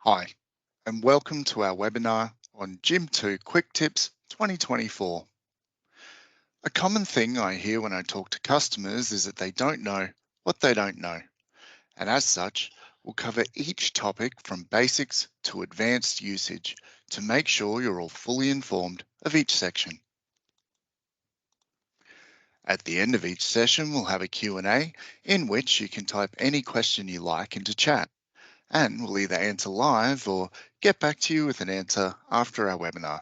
Hi, and welcome to our webinar on Jim2 Quick Tips 2024. A common thing I hear when I talk to customers is that they don't know what they don't know. And as such, we'll cover each topic from basics to advanced usage to make sure you're all fully informed of each section. At the end of each session, we'll have a Q&A in which you can type any question you like into chat, and we'll either answer live or get back to you with an answer after our webinar.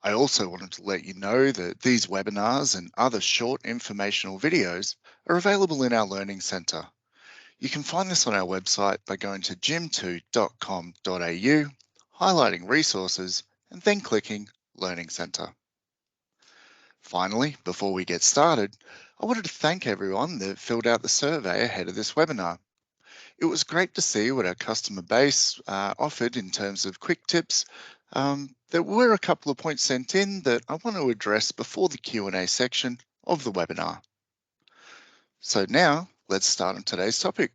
I also wanted to let you know that these webinars and other short informational videos are available in our Learning Centre. You can find this on our website by going to jim2.com.au, highlighting resources, and then clicking Learning Centre. Finally, before we get started, I wanted to thank everyone that filled out the survey ahead of this webinar. It was great to see what our customer base offered in terms of quick tips. There were a couple of points sent in that I want to address before the Q&A section of the webinar. So now let's start on today's topic,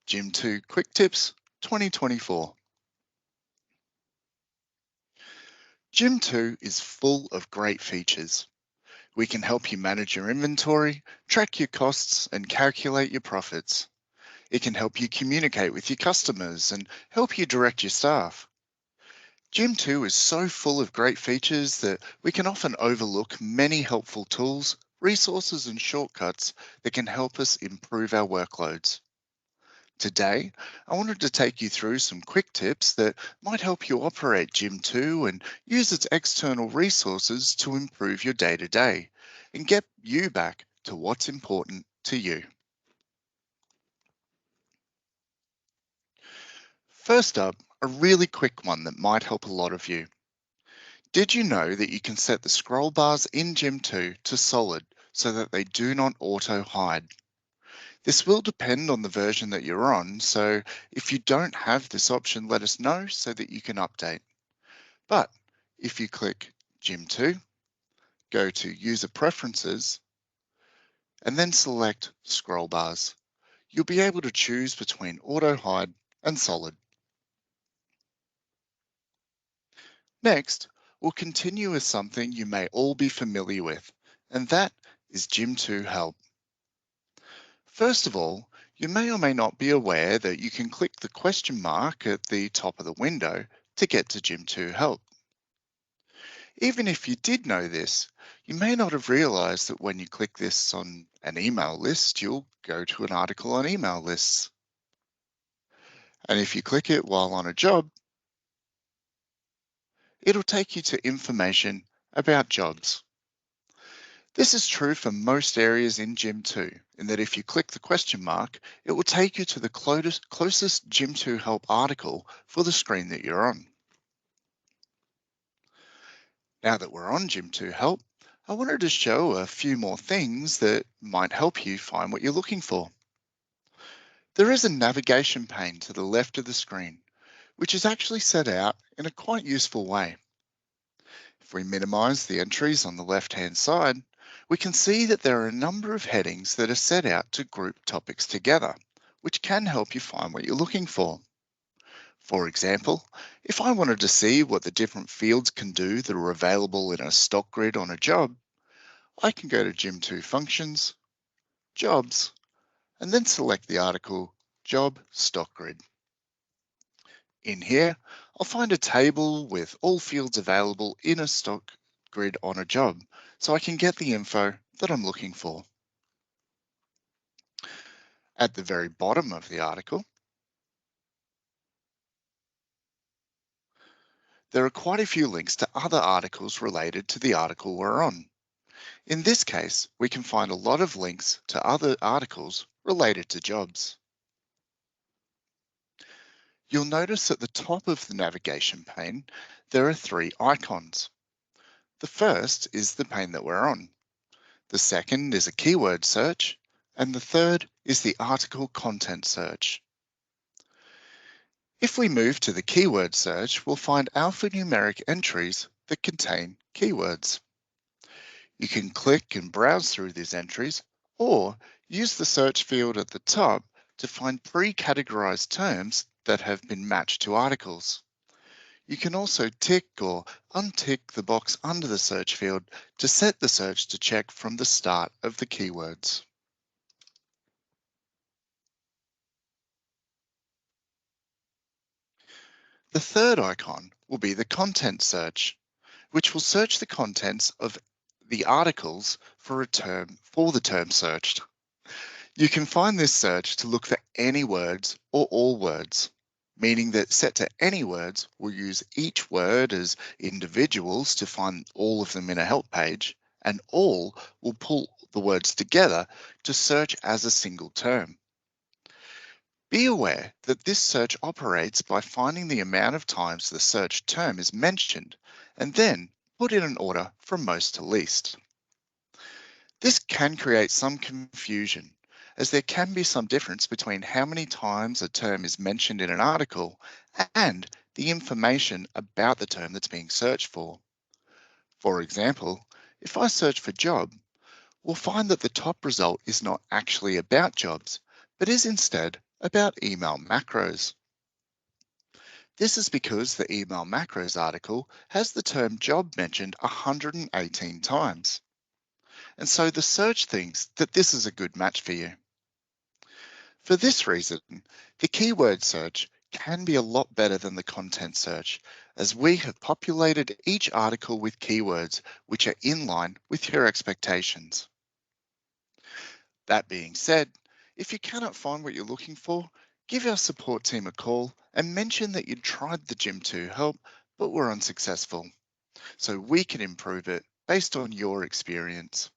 Jim2 Quick Tips 2024. Jim2 is full of great features. We can help you manage your inventory, track your costs, and calculate your profits. It can help you communicate with your customers and help you direct your staff. Jim2 is so full of great features that we can often overlook many helpful tools, resources and shortcuts that can help us improve our workloads. Today, I wanted to take you through some quick tips that might help you operate Jim2 and use its external resources to improve your day-to-day and get you back to what's important to you. First up, a really quick one that might help a lot of you. Did you know that you can set the scroll bars in Jim2 to solid so that they do not auto hide? This will depend on the version that you're on, so if you don't have this option, let us know so that you can update. But if you click Jim2, go to User Preferences, and then select Scroll Bars, you'll be able to choose between auto hide and solid. Next, we'll continue with something you may all be familiar with, and that is Jim2 Help. First of all, you may or may not be aware that you can click the question mark at the top of the window to get to Jim2 Help. Even if you did know this, you may not have realized that when you click this on an email list, you'll go to an article on email lists. And if you click it while on a job, it'll take you to information about jobs. This is true for most areas in Jim2, in that if you click the question mark, it will take you to the closest Jim2 Help article for the screen that you're on. Now that we're on Jim2 Help, I wanted to show a few more things that might help you find what you're looking for. There is a navigation pane to the left of the screen, which is actually set out in a quite useful way. If we minimize the entries on the left-hand side, we can see that there are a number of headings that are set out to group topics together, which can help you find what you're looking for. For example, if I wanted to see what the different fields can do that are available in a stock grid on a job, I can go to Jim2 Functions, Jobs, and then select the article Job Stock Grid. In here, I'll find a table with all fields available in a stock grid on a job, so I can get the info that I'm looking for. At the very bottom of the article, there are quite a few links to other articles related to the article we're on. In this case, we can find a lot of links to other articles related to jobs. You'll notice at the top of the navigation pane, there are three icons. The first is the pane that we're on. The second is a keyword search, and the third is the article content search. If we move to the keyword search, we'll find alphanumeric entries that contain keywords. You can click and browse through these entries, or use the search field at the top to find pre-categorized terms that have been matched to articles. You can also tick or untick the box under the search field to set the search to check from the start of the keywords. The third icon will be the content search, which will search the contents of the articles for the term searched. You can find this search to look for any words or all words, meaning that set to any words will use each word as individuals to find all of them in a help page, and all will pull the words together to search as a single term. Be aware that this search operates by finding the amount of times the search term is mentioned and then put in an order from most to least. This can create some confusion, as there can be some difference between how many times a term is mentioned in an article and the information about the term that's being searched for. For example, if I search for job, we'll find that the top result is not actually about jobs, but is instead about email macros. This is because the email macros article has the term job mentioned 118 times. And so the search thinks that this is a good match for you. For this reason, the keyword search can be a lot better than the content search, as we have populated each article with keywords which are in line with your expectations. That being said, if you cannot find what you're looking for, give our support team a call and mention that you tried the Jim2 Help but were unsuccessful, so we can improve it based on your experience.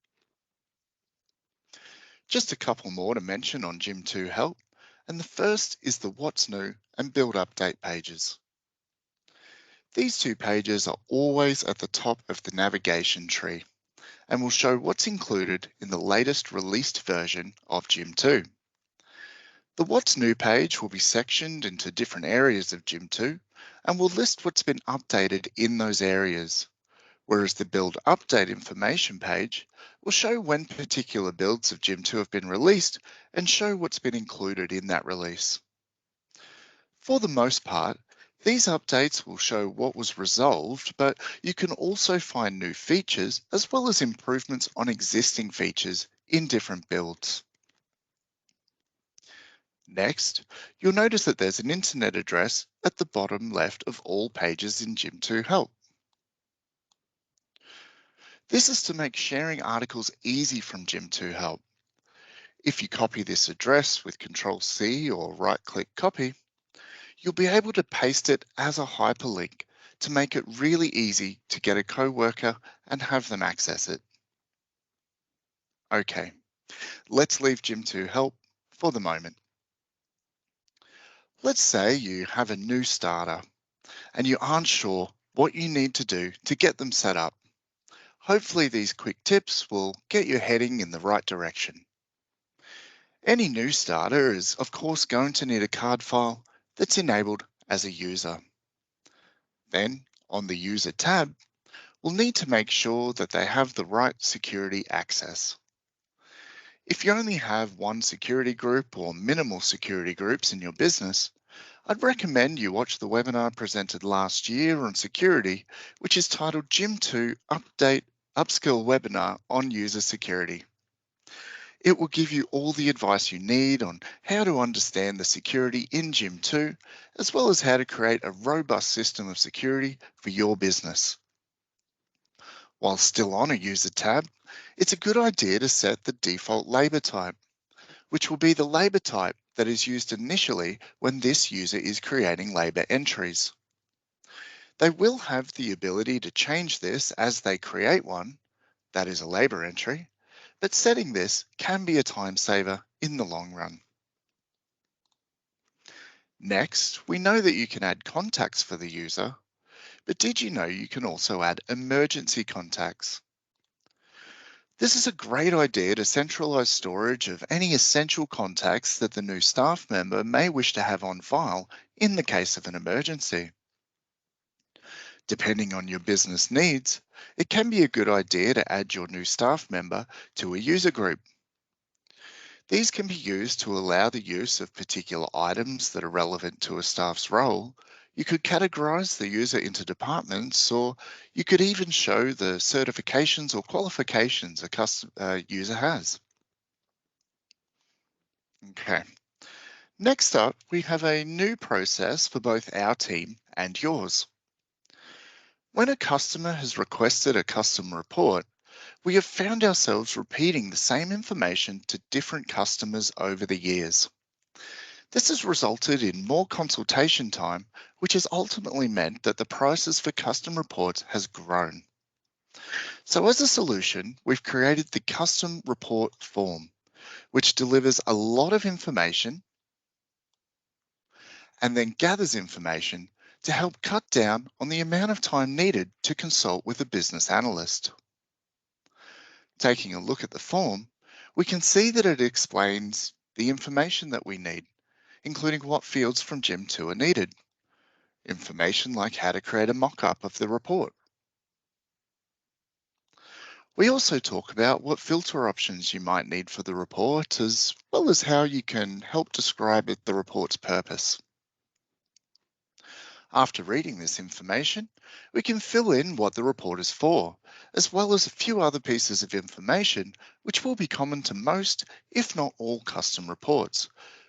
Just a couple more to mention on Jim2 Help, and the first is the What's New and Build Update pages. These two pages are always at the top of the navigation tree and will show what's included in the latest released version of Jim2. The What's New page will be sectioned into different areas of Jim2 and will list what's been updated in those areas, whereas the Build Update information page will show when particular builds of Jim2 have been released and show what's been included in that release. For the most part, these updates will show what was resolved, but you can also find new features as well as improvements on existing features in different builds. Next, you'll notice that there's an internet address at the bottom left of all pages in Jim2 Help. This is to make sharing articles easy from Jim2 Help. If you copy this address with Control-C or right-click copy, you'll be able to paste it as a hyperlink to make it really easy to get a coworker and have them access it. Okay, let's leave Jim2 Help for the moment. Let's say you have a new starter and you aren't sure what you need to do to get them set up. Hopefully these quick tips will get you heading in the right direction. Any new starter is of course going to need a card file that's enabled as a user. Then on the user tab, we'll need to make sure that they have the right security access. If you only have one security group or minimal security groups in your business, I'd recommend you watch the webinar presented last year on security, which is titled Jim2 Update Upskill Webinar on User Security. It will give you all the advice you need on how to understand the security in Jim2, as well as how to create a robust system of security for your business. While still on a user tab, it's a good idea to set the default labor type, which will be the labor type that is used initially when this user is creating labor entries. They will have the ability to change this as they create one, that is a labor entry, but setting this can be a time saver in the long run. Next, we know that you can add contacts for the user, but did you know you can also add emergency contacts? This is a great idea to centralize storage of any essential contacts that the new staff member may wish to have on file in the case of an emergency. Depending on your business needs, it can be a good idea to add your new staff member to a user group. These can be used to allow the use of particular items that are relevant to a staff's role. You could categorize the user into departments, or you could even show the certifications or qualifications a user has. Okay. Next up, we have a new process for both our team and yours. When a customer has requested a custom report, we have found ourselves repeating the same information to different customers over the years. This has resulted in more consultation time, which has ultimately meant that the prices for custom reports has grown. So as a solution, we've created the custom report form, which delivers a lot of information and then gathers information to help cut down on the amount of time needed to consult with a business analyst. Taking a look at the form, we can see that it explains the information that we need, including what fields from Jim2 are needed, information like how to create a mock-up of the report. We also talk about what filter options you might need for the report, as well as how you can help describe the report's purpose. After reading this information, we can fill in what the report is for, as well as a few other pieces of information which will be common to most, if not all, custom reports,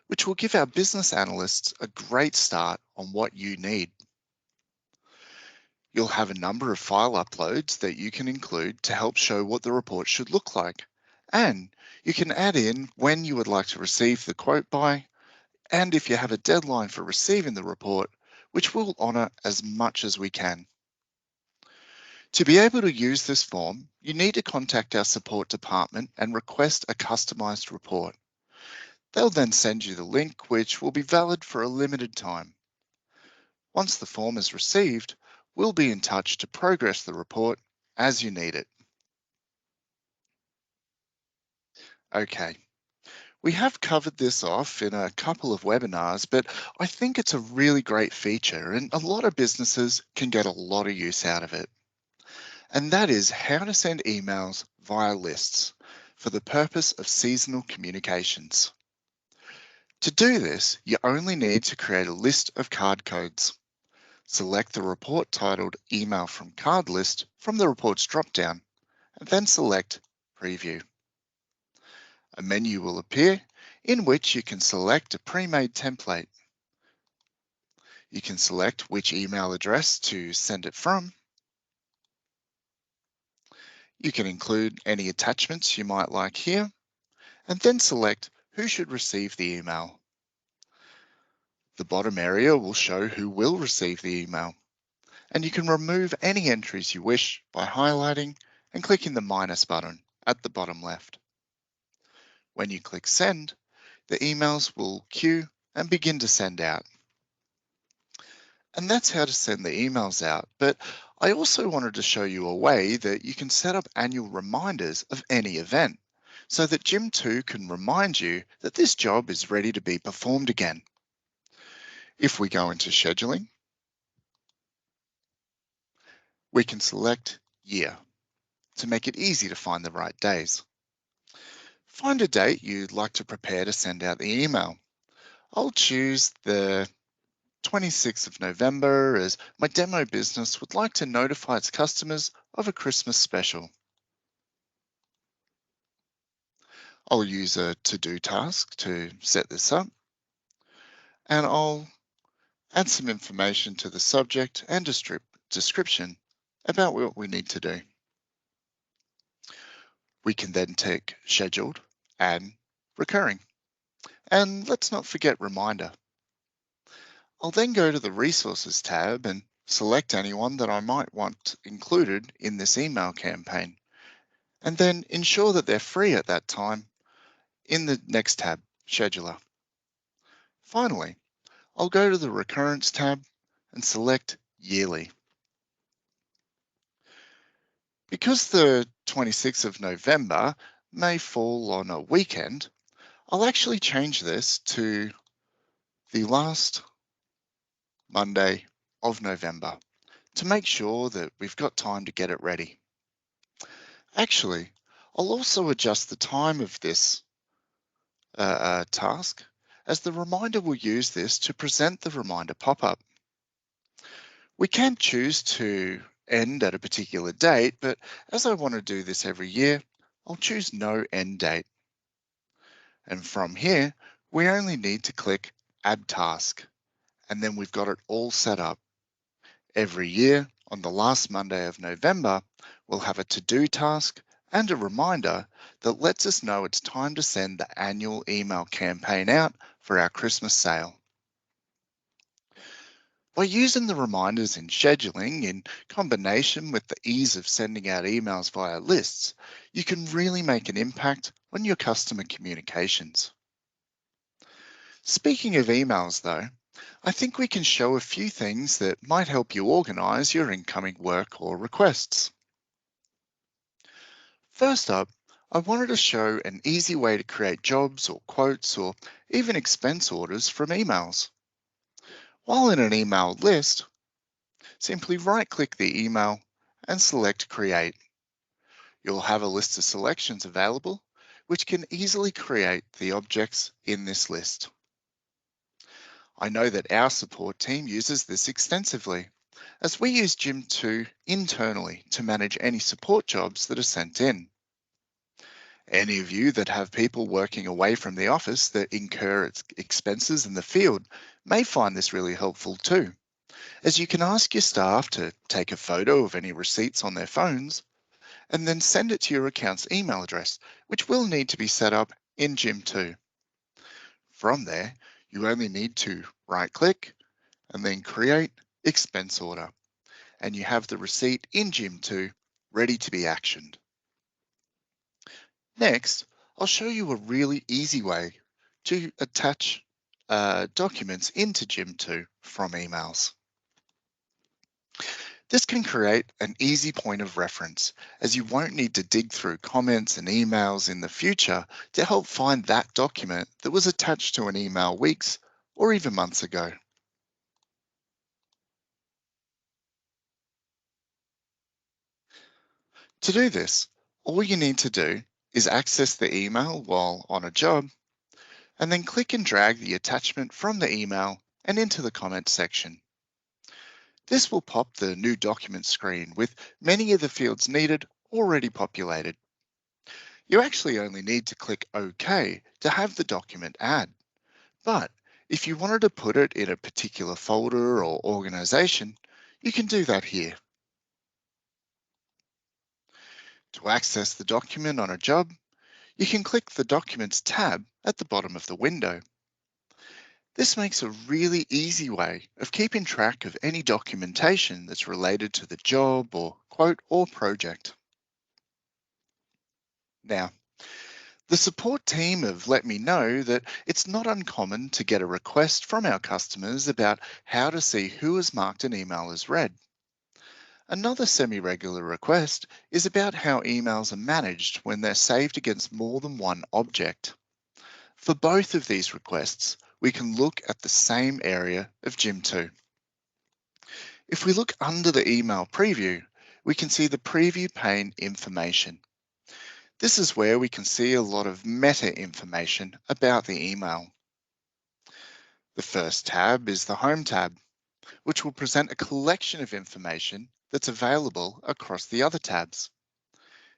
which will give our business analysts a great start on what you need. You'll have a number of file uploads that you can include to help show what the report should look like. And you can add in when you would like to receive the quote by, and if you have a deadline for receiving the report, which we'll honour as much as we can. To be able to use this form, you need to contact our support department and request a customised report. They'll then send you the link, which will be valid for a limited time. Once the form is received, we'll be in touch to progress the report as you need it. Okay, we have covered this off in a couple of webinars, but I think it's a really great feature and a lot of businesses can get a lot of use out of it. And that is how to send emails via lists for the purpose of seasonal communications. To do this, you only need to create a list of card codes. Select the report titled Email from Card List from the Reports dropdown, and then select Preview. A menu will appear in which you can select a pre-made template. You can select which email address to send it from. You can include any attachments you might like here, and then select who should receive the email. The bottom area will show who will receive the email, and you can remove any entries you wish by highlighting and clicking the minus button at the bottom left. When you click send, the emails will queue and begin to send out. And that's how to send the emails out. But I also wanted to show you a way that you can set up annual reminders of any event so that Jim2 can remind you that this job is ready to be performed again. If we go into scheduling, we can select year to make it easy to find the right days. Find a date you'd like to prepare to send out the email. I'll choose the 26th of November as my demo business would like to notify its customers of a Christmas special. I'll use a to-do task to set this up, and I'll add some information to the subject and description about what we need to do. We can then tick scheduled and recurring. And let's not forget reminder. I'll then go to the resources tab and select anyone that I might want included in this email campaign, and then ensure that they're free at that time in the next tab, scheduler. Finally, I'll go to the recurrence tab and select yearly. Because the 26th of November may fall on a weekend, I'll actually change this to the last Monday of November to make sure that we've got time to get it ready. Actually, I'll also adjust the time of this task, as the reminder will use this to present the reminder pop-up. We can choose to end at a particular date, but as I want to do this every year, I'll choose no end date. And from here, we only need to click Add Task, and then we've got it all set up. Every year, on the last Monday of November, we'll have a to-do task and a reminder that lets us know it's time to send the annual email campaign out for our Christmas sale. By using the reminders in scheduling in combination with the ease of sending out emails via lists, you can really make an impact on your customer communications. Speaking of emails though, I think we can show a few things that might help you organize your incoming work or requests. First up, I wanted to show an easy way to create jobs or quotes or even expense orders from emails. While in an email list, simply right-click the email and select Create. You'll have a list of selections available, which can easily create the objects in this list. I know that our support team uses this extensively, as we use Jim2 internally to manage any support jobs that are sent in. Any of you that have people working away from the office that incur expenses in the field may find this really helpful too, as you can ask your staff to take a photo of any receipts on their phones and then send it to your account's email address, which will need to be set up in Jim2. From there, you only need to right-click and then create expense order, and you have the receipt in Jim2 ready to be actioned. Next, I'll show you a really easy way to attach documents into Jim2 from emails. This can create an easy point of reference, as you won't need to dig through comments and emails in the future to help find that document that was attached to an email weeks or even months ago. To do this, all you need to do is access the email while on a job, and then click and drag the attachment from the email and into the comments section. This will pop the new document screen with many of the fields needed already populated. You actually only need to click OK to have the document add. But if you wanted to put it in a particular folder or organization, you can do that here. To access the document on a job, you can click the Documents tab at the bottom of the window. This makes a really easy way of keeping track of any documentation that's related to the job or quote or project. Now, the support team have let me know that it's not uncommon to get a request from our customers about how to see who has marked an email as read. Another semi-regular request is about how emails are managed when they're saved against more than one object. For both of these requests, we can look at the same area of Jim2. If we look under the email preview, we can see the preview pane information. This is where we can see a lot of meta information about the email. The first tab is the Home tab, which will present a collection of information that's available across the other tabs.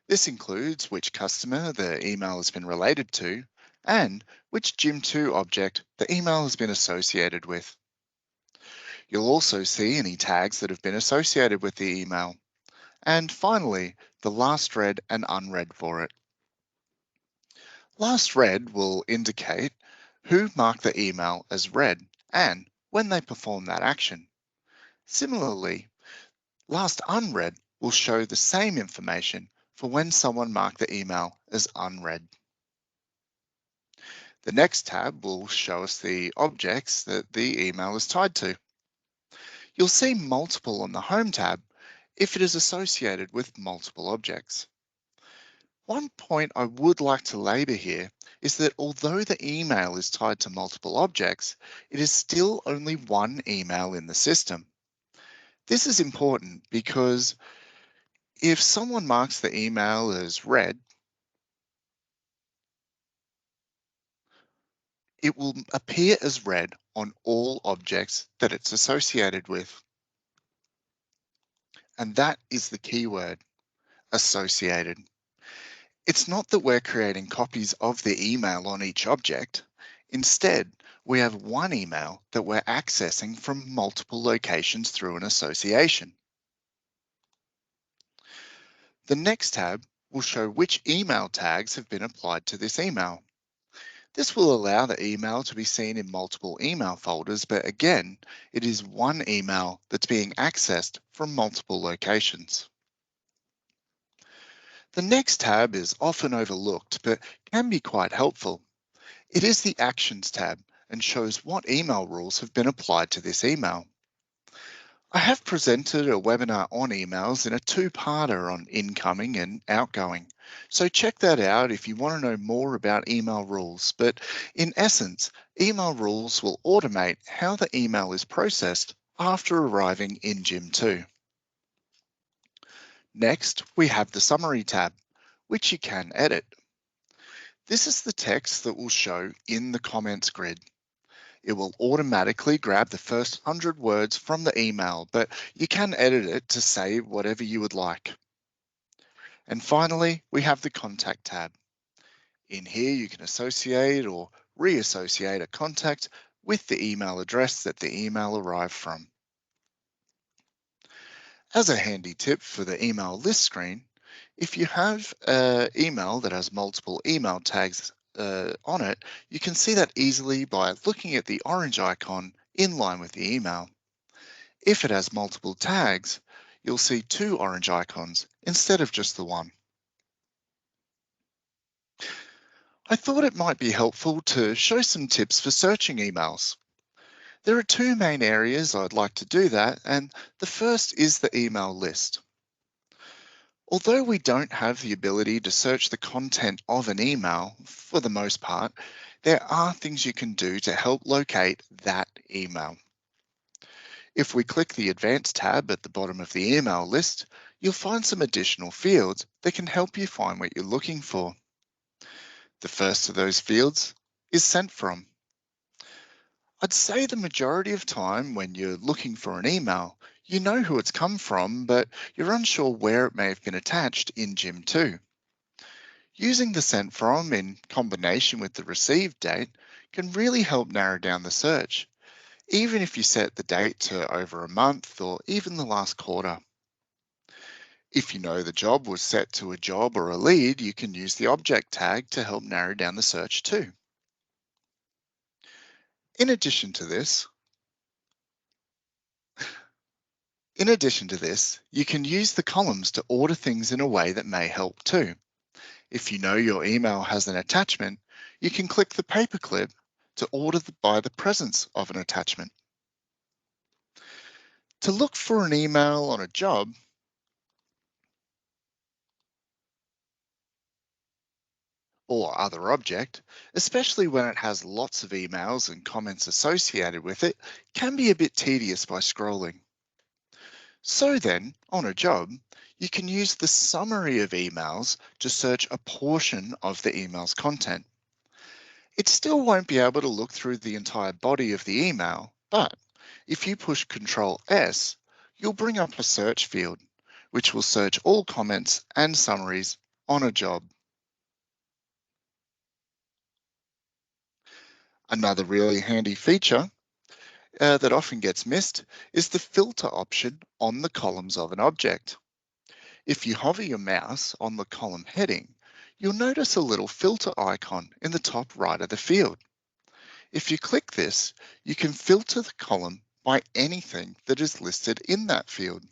This includes which customer the email has been related to and which Jim2 object the email has been associated with. You'll also see any tags that have been associated with the email. And finally, the last read and unread for it. Last read will indicate who marked the email as read and when they performed that action. Similarly, last unread will show the same information for when someone marked the email as unread. The next tab will show us the objects that the email is tied to. You'll see multiple on the Home tab if it is associated with multiple objects. One point I would like to labour here is that although the email is tied to multiple objects, it is still only one email in the system. This is important because if someone marks the email as read, it will appear as read on all objects that it's associated with. And that is the keyword, associated. It's not that we're creating copies of the email on each object. Instead, we have one email that we're accessing from multiple locations through an association. The next tab will show which email tags have been applied to this email. This will allow the email to be seen in multiple email folders, but again, it is one email that's being accessed from multiple locations. The next tab is often overlooked, but can be quite helpful. It is the Actions tab and shows what email rules have been applied to this email. I have presented a webinar on emails in a two-parter on incoming and outgoing. So check that out if you want to know more about email rules. But in essence, email rules will automate how the email is processed after arriving in Jim2. Next, we have the Summary tab, which you can edit. This is the text that will show in the comments grid. It will automatically grab the first 100 words from the email, but you can edit it to say whatever you would like. And finally, we have the Contact tab. In here, you can associate or reassociate a contact with the email address that the email arrived from. As a handy tip for the email list screen, if you have an email that has multiple email tags on it, you can see that easily by looking at the orange icon in line with the email. If it has multiple tags, you'll see two orange icons instead of just the one. I thought it might be helpful to show some tips for searching emails. There are two main areas I'd like to do that, and the first is the email list. Although we don't have the ability to search the content of an email for the most part, there are things you can do to help locate that email. If we click the Advanced tab at the bottom of the email list, you'll find some additional fields that can help you find what you're looking for. The first of those fields is Sent From. I'd say the majority of time when you're looking for an email, you know who it's come from, but you're unsure where it may have been attached in Jim2. Using the Sent From in combination with the received date can really help narrow down the search, even if you set the date to over a month or even the last quarter. If you know the job was set to a job or a lead, you can use the object tag to help narrow down the search too. In addition to this, you can use the columns to order things in a way that may help too. If you know your email has an attachment, you can click the paperclip to order by the presence of an attachment. To look for an email on a job, or other object, especially when it has lots of emails and comments associated with it, can be a bit tedious by scrolling. So then, on a job, you can use the summary of emails to search a portion of the email's content. It still won't be able to look through the entire body of the email, but if you push Control S, you'll bring up a search field, which will search all comments and summaries on a job. Another really handy feature that often gets missed is the filter option on the columns of an object. If you hover your mouse on the column heading, you'll notice a little filter icon in the top right of the field. If you click this, you can filter the column by anything that is listed in that field.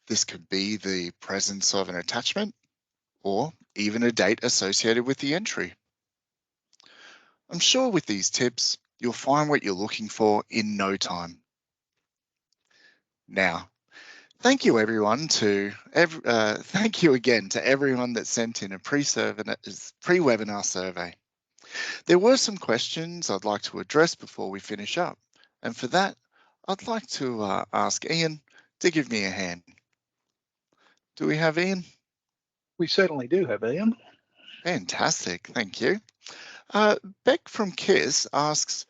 This could be the presence of an attachment or even a date associated with the entry. I'm sure with these tips, you'll find what you're looking for in no time. Now, thank you thank you again to everyone that sent in a pre-webinar survey. There were some questions I'd like to address before we finish up. And for that, I'd like to ask Ian to give me a hand. Do we have Ian? We certainly do have Ian. Fantastic, thank you. Beck from KISS asks,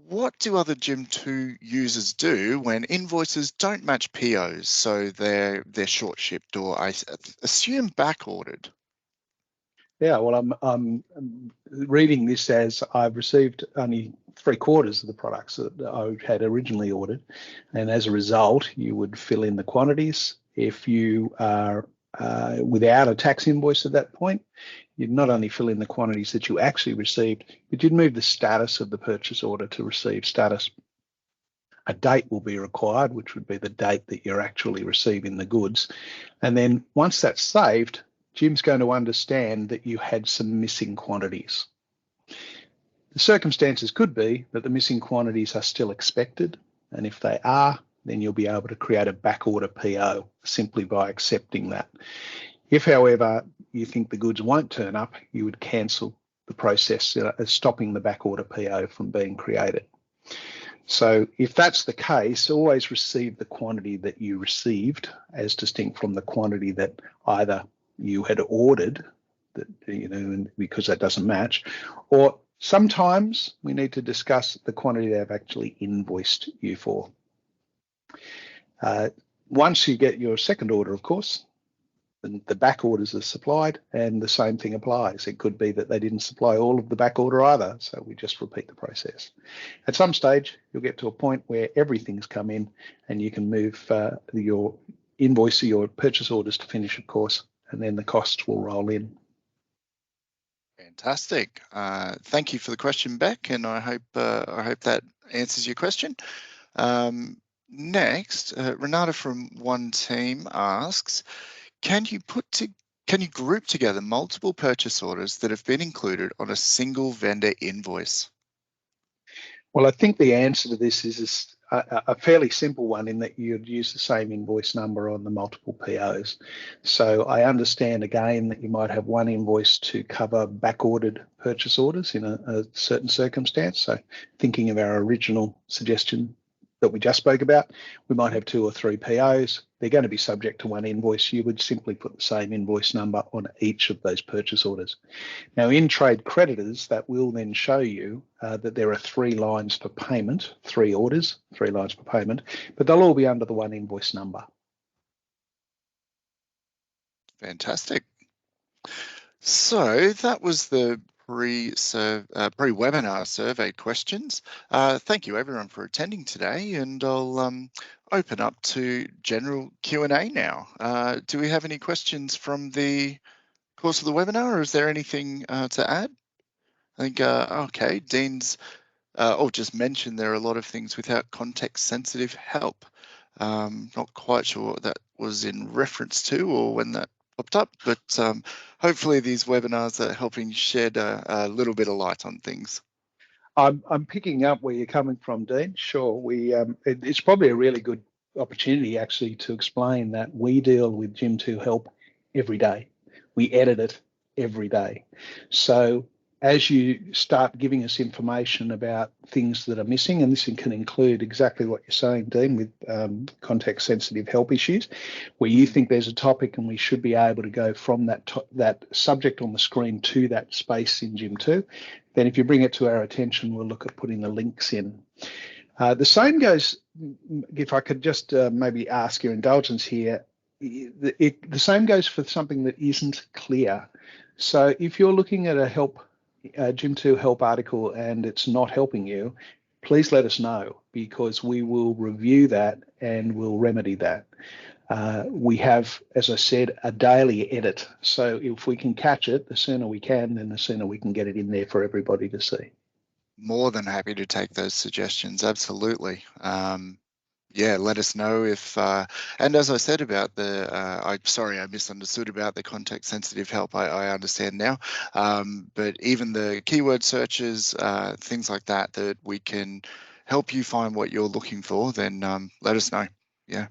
what do other Jim2 users do when invoices don't match POs, so they're short shipped or I assume back ordered? Yeah, well, I'm reading this as I've received only 3/4 of the products that I had originally ordered, and as a result, you would fill in the quantities. If you are without a tax invoice at that point, you'd not only fill in the quantities that you actually received, but you'd move the status of the purchase order to receive status. A date will be required, which would be the date that you're actually receiving the goods. And then once that's saved, Jim's going to understand that you had some missing quantities. The circumstances could be that the missing quantities are still expected, and if they are, then you'll be able to create a backorder PO simply by accepting that. If, however, you think the goods won't turn up, you would cancel the process, stopping the backorder PO from being created. So if that's the case, always receive the quantity that you received as distinct from the quantity that either you had ordered, that, because that doesn't match, or sometimes we need to discuss the quantity they've actually invoiced you for. Once you get your second order, of course, the back orders are supplied, and the same thing applies. It could be that they didn't supply all of the back order either, so we just repeat the process. At some stage, you'll get to a point where everything's come in, and you can move your invoice or your purchase orders to finish, of course, and then the costs will roll in. Fantastic. Thank you for the question, Beck, and I hope that answers your question. Next, Renata from One Team asks, can you group together multiple purchase orders that have been included on a single vendor invoice? Well, I think the answer to this is a fairly simple one, in that you'd use the same invoice number on the multiple POs. So I understand again that you might have one invoice to cover back-ordered purchase orders in a certain circumstance. So thinking of our original suggestion that we just spoke about, we might have 2 or 3 POs. They're going to be subject to one invoice. You would simply put the same invoice number on each of those purchase orders. Now, in trade creditors, that will then show you that there are 3 lines for payment, 3 orders, 3 lines for payment, but they'll all be under the one invoice number. Fantastic. So that was the pre-webinar survey questions. Thank you everyone for attending today, and I'll open up to general Q&A now. Do we have any questions from the course of the webinar, or is there anything to add? I think, okay, Dean's just mentioned there are a lot of things without context-sensitive help. Not quite sure what that was in reference to or when that popped up, but hopefully these webinars are helping shed a little bit of light on things. I'm picking up where you're coming from, Dean. Sure, it's probably a really good opportunity actually to explain that we deal with Jim2 Help every day. We edit it every day. So as you start giving us information about things that are missing, and this can include exactly what you're saying, Dean, with context-sensitive help issues, where you think there's a topic and we should be able to go from that subject on the screen to that space in Jim2, then if you bring it to our attention, we'll look at putting the links in. The same goes, if I could just maybe ask your indulgence here, the same goes for something that isn't clear. So if you're looking at a Jim2 Help article and it's not helping you, please let us know, because we will review that and we'll remedy that. We have, as I said, a daily edit. So if we can catch it, the sooner we can, then the sooner we can get it in there for everybody to see. More than happy to take those suggestions, absolutely. Yeah, let us know if, and as I said about sorry, I misunderstood about the context sensitive help. I understand now, but even the keyword searches, things like that, that we can help you find what you're looking for, then let us know. Yeah.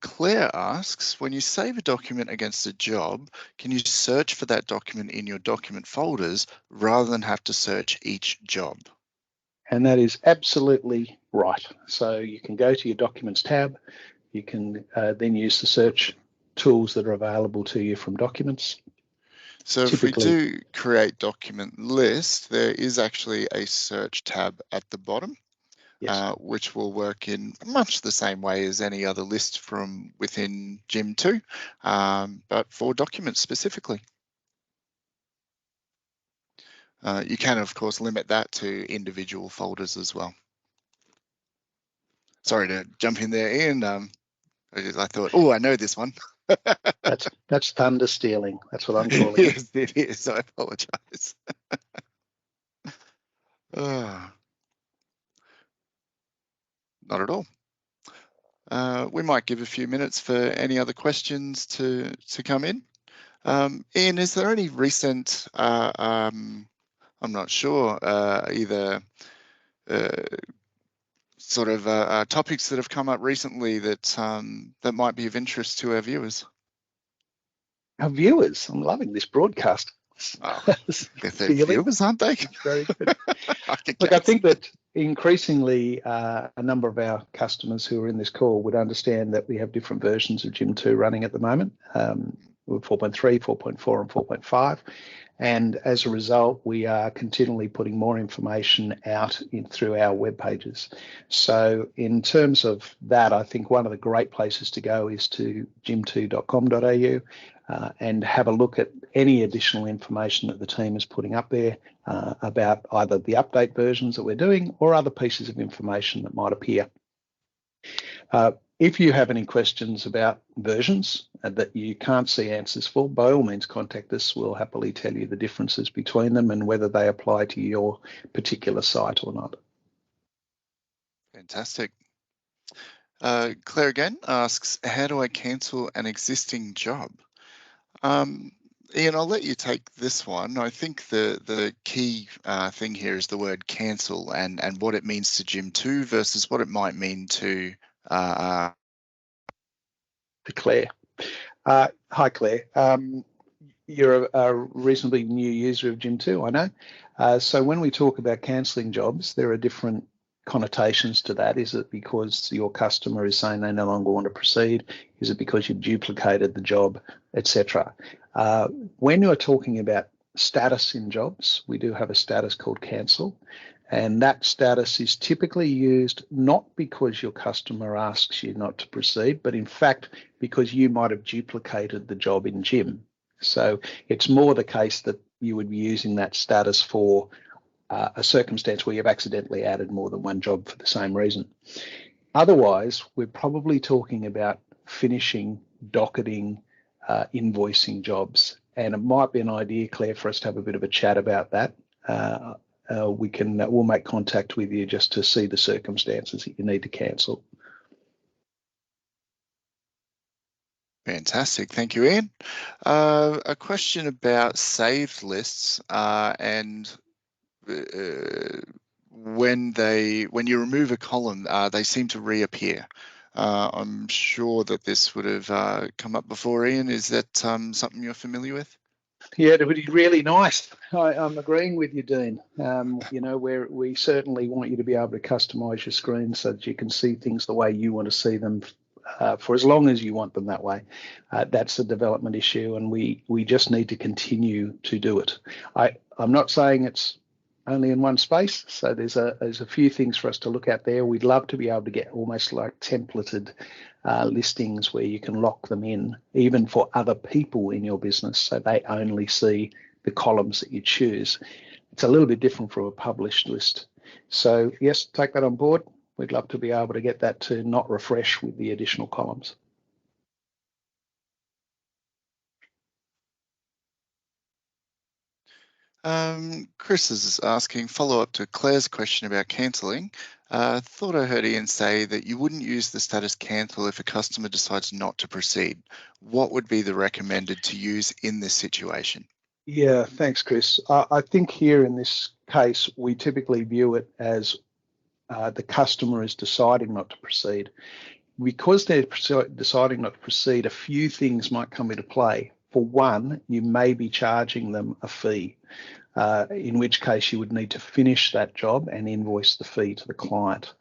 Claire asks, when you save a document against a job, can you search for that document in your document folders rather than have to search each job? And that is absolutely right. So you can go to your Documents tab. You can then use the search tools that are available to you from Documents. So if we Typically, do create document list, there is actually a search tab at the bottom, yes. which will work in much the same way as any other list from within Jim2, but for documents specifically. You can, of course, limit that to individual folders as well. Sorry to jump in there, Ian. I thought, oh, I know this one. That's thunder stealing. That's what I'm calling it. Yes, it is. I apologize. Not at all. We might give a few minutes for any other questions to come in. Ian, is there any recent, I'm not sure, either sort of topics that have come up recently that that might be of interest to our viewers? Our viewers, I'm loving this broadcast. Oh, they're Feeling. viewers, aren't they? Very good. I Look, I think that increasingly a number of our customers who are in this call would understand that we have different versions of Jim2 running at the moment. We're 4.3, 4.4, and 4.5. And as a result, we are continually putting more information out through our web pages. So in terms of that, I think one of the great places to go is to jim2.com.au and have a look at any additional information that the team is putting up there about either the update versions that we're doing or other pieces of information that might appear. If you have any questions about versions that you can't see answers for, by all means contact us. We'll happily tell you the differences between them and whether they apply to your particular site or not. Fantastic. Claire again asks, how do I cancel an existing job? Ian, I'll let you take this one. I think the key thing here is the word cancel and what it means to Jim2 versus what it might mean to Claire. Hi, Claire. You're a reasonably new user of Jim2, I know. So when we talk about cancelling jobs, there are different connotations to that. Is it because your customer is saying they no longer want to proceed? Is it because you've duplicated the job, etc.? When you're talking about status in jobs, we do have a status called cancel. And that status is typically used not because your customer asks you not to proceed, but in fact, because you might have duplicated the job in Jim. So it's more the case that you would be using that status for a circumstance where you've accidentally added more than one job for the same reason. Otherwise, we're probably talking about finishing, docketing, invoicing jobs. And it might be an idea, Claire, for us to have a bit of a chat about that. We'll make contact with you just to see the circumstances that you need to cancel. Fantastic, thank you, Ian. A question about saved lists and when you remove a column, they seem to reappear. I'm sure that this would have come up before, Ian. Is that something you're familiar with? Yeah, it would be really nice. I'm agreeing with you, Dean. You know, we certainly want you to be able to customize your screen so that you can see things the way you want to see them for as long as you want them that way. That's a development issue, and we just need to continue to do it. I'm not saying it's only in one space, so there's a few things for us to look at there. We'd love to be able to get almost like templated listings where you can lock them in, even for other people in your business, so they only see the columns that you choose. It's a little bit different from a published list. So yes, take that on board. We'd love to be able to get that to not refresh with the additional columns. Chris is asking, follow up to Claire's question about cancelling. Thought I heard Ian say that you wouldn't use the status cancel if a customer decides not to proceed. What would be the recommended to use in this situation? Yeah, thanks, Chris. I think here in this case, we typically view it as the customer is deciding not to proceed. Because they're deciding not to proceed, a few things might come into play. For one, you may be charging them a fee, in which case you would need to finish that job and invoice the fee to the client.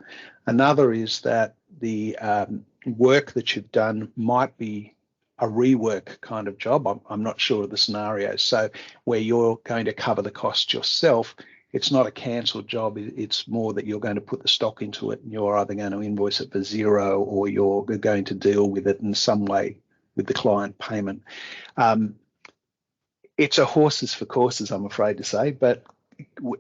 Another is that the work that you've done might be rework kind of job. I'm not sure of the scenario. So where you're going to cover the cost yourself, it's not a cancelled job. It's more that you're going to put the stock into it and you're either going to invoice it for zero or you're going to deal with it in some way with the client payment. It's a horses for courses, I'm afraid to say, but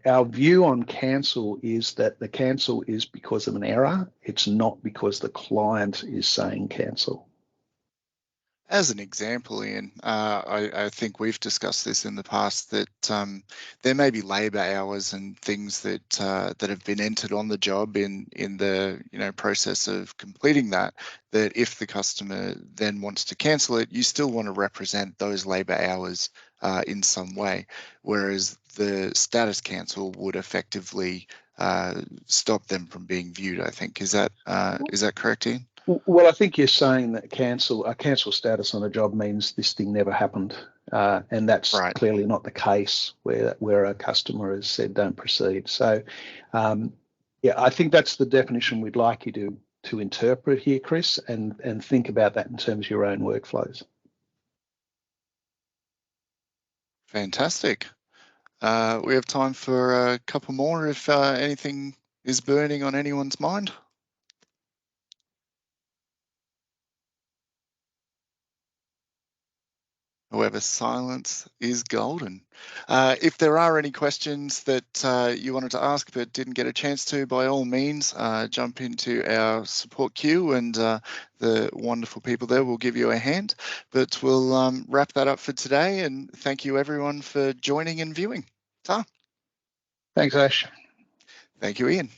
our view on cancel is that the cancel is because of an error. It's not because the client is saying cancel. As an example, Ian, I think we've discussed this in the past, that there may be labour hours and things that that have been entered on the job in the process of completing that. That if the customer then wants to cancel it, you still want to represent those labour hours in some way, whereas the status cancel would effectively stop them from being viewed. I think is that correct, Ian? Well, I think you're saying that a cancel status on a job means this thing never happened, and that's Right. clearly not the case where a customer has said don't proceed. So, yeah, I think that's the definition we'd like you to interpret here, Chris, and think about that in terms of your own workflows. Fantastic. We have time for a couple more if anything is burning on anyone's mind. However, silence is golden. If there are any questions that you wanted to ask but didn't get a chance to, by all means, jump into our support queue and the wonderful people there will give you a hand. But we'll wrap that up for today, and thank you everyone for joining and viewing. Ta. Thanks, Ash. Thank you, Ian.